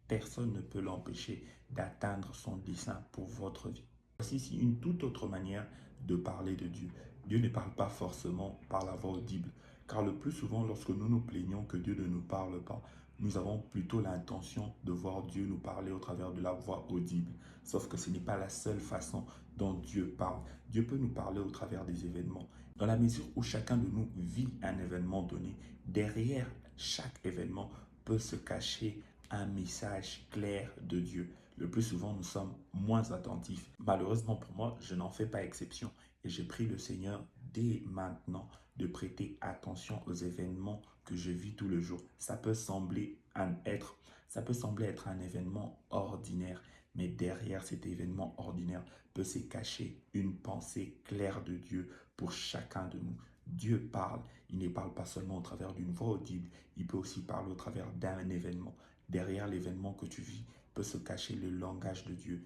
personne ne peut l'empêcher d'atteindre son dessein pour votre vie. Voici ici une toute autre manière de parler de Dieu. Dieu ne parle pas forcément par la voix audible, car le plus souvent, lorsque nous nous plaignons que Dieu ne nous parle pas, nous avons plutôt l'intention de voir Dieu nous parler au travers de la voix audible. Sauf que ce n'est pas la seule façon dont Dieu parle. Dieu peut nous parler au travers des événements. Dans la mesure où chacun de nous vit un événement donné, derrière chaque événement peut se cacher un message clair de Dieu. Le plus souvent, nous sommes moins attentifs. Malheureusement pour moi, je n'en fais pas exception et je prie le Seigneur dès maintenant de prêter attention aux événements que je vis tous les jours. Ça peut sembler être un événement ordinaire, mais derrière cet événement ordinaire peut se cacher une pensée claire de Dieu pour chacun de nous. Dieu parle, il ne parle pas seulement au travers d'une voix audible, il peut aussi parler au travers d'un événement. Derrière l'événement que tu vis peut se cacher le langage de Dieu.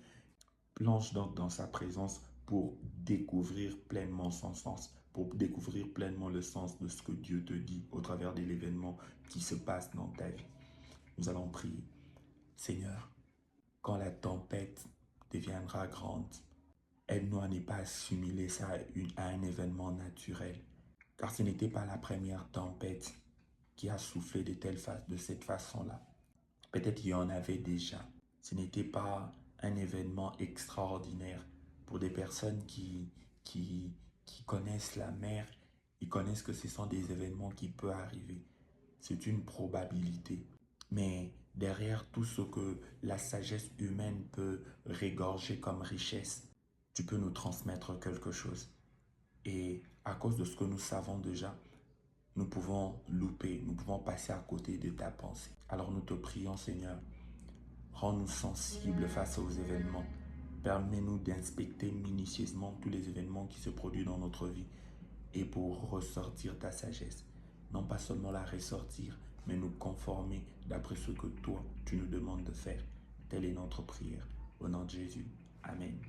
Plonge donc dans sa présence pour découvrir pleinement son sens, pour découvrir pleinement le sens de ce que Dieu te dit au travers de l'événement qui se passe dans ta vie. Nous allons prier. Seigneur, quand la tempête deviendra grande, aide-nous à ne pas assimiler ça à un événement naturel, car ce n'était pas la première tempête qui a soufflé de cette façon-là. Peut-être qu'il y en avait déjà. Ce n'était pas un événement extraordinaire pour des personnes qui connaissent la mer. Ils connaissent que ce sont des événements qui peuvent arriver. C'est une probabilité. Mais derrière tout ce que la sagesse humaine peut régorger comme richesse, tu peux nous transmettre quelque chose. Et à cause de ce que nous savons déjà, nous pouvons louper, nous pouvons passer à côté de ta pensée. Alors nous te prions, Seigneur, rends-nous sensibles face aux événements. Permets-nous d'inspecter minutieusement tous les événements qui se produisent dans notre vie et pour ressortir ta sagesse. Non pas seulement la ressortir, mais nous conformer d'après ce que toi, tu nous demandes de faire. Telle est notre prière. Au nom de Jésus. Amen.